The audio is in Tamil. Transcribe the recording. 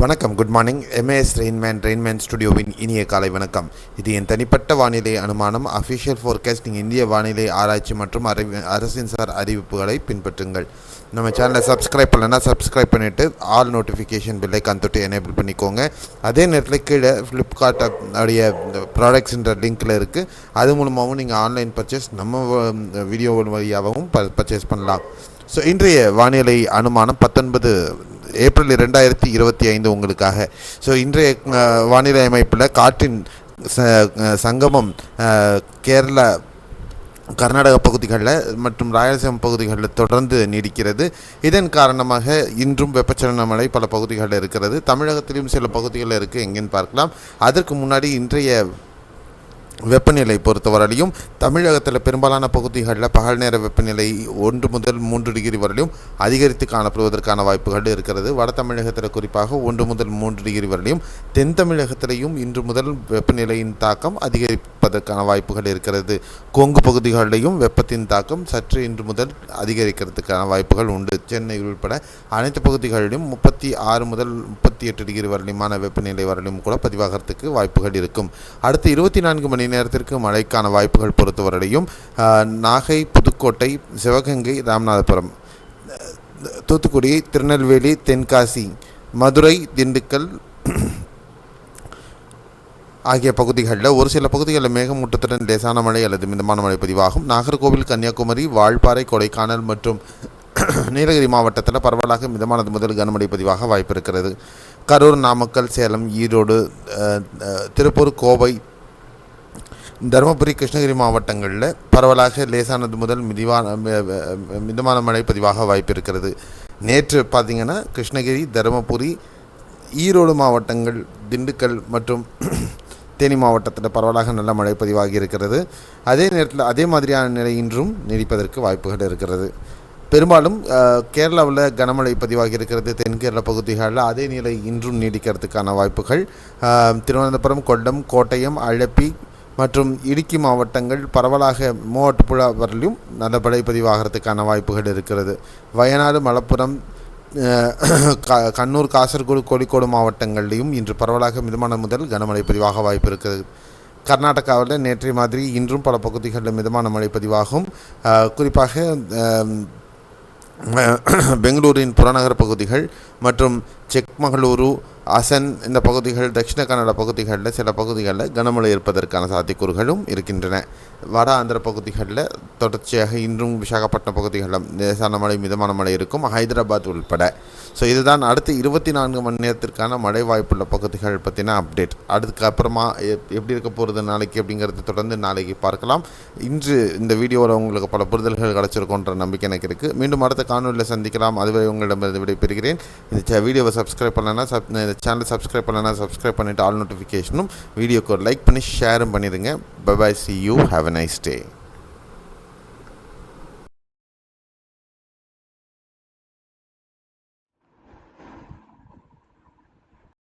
வணக்கம், குட் மார்னிங். எம்ஏஎஸ் ரெயின்மேன் ஸ்டுடியோவின் இனிய காலை வணக்கம். இது என் தனிப்பட்ட வானிலை அனுமானம். அஃபிஷியல் ஃபோர்காஸ்டிங் இந்திய வானிலை ஆராய்ச்சி மற்றும் அரசின் சார் அறிவிப்புகளை பின்பற்றுங்கள். நம்ம சேனலை சப்ஸ்கிரைப் பண்ணலைன்னா சப்ஸ்கிரைப் பண்ணிவிட்டு ஆல் நோட்டிஃபிகேஷன் பில்லைக்கான் தொட்டு எனேபிள் பண்ணிக்கோங்க. அதே நேரத்தில் கீழே ஃப்ளிப்கார்ட் உடைய ப்ராடக்ட்ஸுன்ற லிங்க்கில் இருக்குது. அது மூலமாகவும் நீங்கள் ஆன்லைன் பர்ச்சேஸ் நம்ம வீடியோ வழியாகவும் பர்ச்சேஸ் பண்ணலாம். ஸோ இன்றைய வானிலை அனுமானம் 19 ஏப்ரல் 2025 உங்களுக்காக. ஸோ இன்றைய வானிலை அமைப்பில் காற்றின் சங்கமம் கேரளா, கர்நாடக பகுதிகளில் மற்றும் ராயலசீமா பகுதிகளில் தொடர்ந்து நீடிக்கிறது. இதன் காரணமாக இன்றும் வெப்பச்சலன மழை பல பகுதிகளில் இருக்கிறது. தமிழகத்திலும் சில பகுதிகளில் இருக்குது, எங்கேன்னு பார்க்கலாம். அதற்கு முன்னாடி இன்றைய வெப்பநிலை பொறுத்தவரையிலும் தமிழகத்தில் பெரும்பாலான பகுதிகளில் பகல் நேர வெப்பநிலை 1 முதல் 3 டிகிரி வரையிலும் அதிகரித்து காணப்படுவதற்கான வாய்ப்புகள் இருக்கிறது. வட தமிழகத்தில் குறிப்பாக 1 முதல் 3 டிகிரி வரையிலும், தென் தமிழகத்திலையும் இன்று முதல் வெப்பநிலையின் தாக்கம் அதிகரிப்பதற்கான வாய்ப்புகள் இருக்கிறது. கொங்கு பகுதிகளிலையும் வெப்பத்தின் தாக்கம் சற்று இன்று முதல் அதிகரிக்கிறதுக்கான வாய்ப்புகள் உண்டு. சென்னை உள்பட அனைத்து பகுதிகளிலும் 36 முதல் 38 டிகிரி வரையிலுமான வெப்பநிலை வரையிலும் கூட பதிவாகிறதுக்கு வாய்ப்புகள் இருக்கும். அடுத்து 24 மணி நேரத்திற்கு மழைக்கான வாய்ப்புகள் பொறுத்தவரையிலும் நாகை, புதுக்கோட்டை, சிவகங்கை, ராமநாதபுரம், தூத்துக்குடி, திருநெல்வேலி, தென்காசி, மதுரை, திண்டுக்கல் ஆகிய பகுதிகளில் ஒரு சில பகுதிகளில் மேகமூட்டத்துடன் லேசான மழை அல்லது மிதமான மழை பதிவாகும். நாகர்கோவில், கன்னியாகுமரி, வால்பாறை, கொடைக்கானல் மற்றும் நீலகிரி மாவட்டத்தில் பரவலாக மிதமானது முதல் கனமழை பதிவாக வாய்ப்பு இருக்கிறது. கரூர், நாமக்கல், சேலம், ஈரோடு, திருப்பூர், கோவை, தருமபுரி, கிருஷ்ணகிரி மாவட்டங்களில் பரவலாக லேசானது முதல் மிதமான மழை பதிவாக வாய்ப்பு இருக்கிறது. நேற்று பார்த்திங்கன்னா கிருஷ்ணகிரி, தருமபுரி, ஈரோடு மாவட்டங்கள், திண்டுக்கல் மற்றும் தேனி மாவட்டத்தில் பரவலாக நல்ல மழை பதிவாகி இருக்கிறது. அதே நேரத்தில் அதே மாதிரியான நிலை இன்றும் நீடிப்பதற்கு வாய்ப்புகள் இருக்கிறது. பெரும்பாலும் கேரளாவில் கனமழை பதிவாகி இருக்கிறது. தென்கேரள பகுதிகளில் அதே நிலை இன்றும் நீடிக்கிறதுக்கான வாய்ப்புகள். திருவனந்தபுரம், கொல்லம், கோட்டயம், அழப்பி மற்றும் இடுக்கி மாவட்டங்கள் பரவலாக மூவாட்டுப்புழா வரலையும் நல்ல மழை பதிவாகிறதுக்கான வாய்ப்புகள் இருக்கிறது. வயநாடு, மலப்புரம், கண்ணூர், காசர்கோடு, கோழிக்கோடு மாவட்டங்களிலும் இன்று பரவலாக மிதமான முதல் கனமழை பதிவாக வாய்ப்பு இருக்கிறது. கர்நாடகாவில் நேற்றைய மாதிரி இன்றும் பல பகுதிகளில் மிதமான மழை பதிவாகும். குறிப்பாக பெங்களூரின் புறநகர் பகுதிகள் மற்றும் செக்மகளூரு, அசன் இந்த பகுதிகள், தட்சிண கன்னட பகுதிகளில் சில பகுதிகளில் கனமழை இருப்பதற்கான சாத்தியக்கூறுகளும் இருக்கின்றன. வட ஆந்திர பகுதிகளில் தொடர்ச்சியாக இன்றும் விசாகப்பட்டினம் பகுதிகளில் லேசான மழை, மிதமான மழை இருக்கும், ஹைதராபாத் உள்பட. ஸோ இதுதான் அடுத்து 24 மணி நேரத்திற்கான மழை வாய்ப்புள்ள பகுதிகள் பற்றின அப்டேட். அதுக்கப்புறமா எப்படி இருக்க போகிறது நாளைக்கு அப்படிங்கிறத தொடர்ந்து நாளைக்கு பார்க்கலாம். இன்று இந்த வீடியோவில் உங்களுக்கு பல புரிதல்கள் கிடச்சிருக்குன்ற நம்பிக்கை எனக்கு இருக்குது. மீண்டும் அடுத்த காணொலியில் சந்திக்கலாம். அதுவரை உங்களிடமிருந்து விடைபெறுகிறேன். இந்த வீடியோவை சப்ஸ்கிரைப் பண்ணலைன்னா சேனலை சப்ஸ்கிரைப் பண்ணலைன்னா சப்ஸ்கிரைப் பண்ணிவிட்டு ஆல் நோட்டிஃபிகேஷனும் வீடியோக்கு ஒரு லைக் பண்ணி ஷேரும் பண்ணிடுங்க. Bye bye, see you, have a nice day.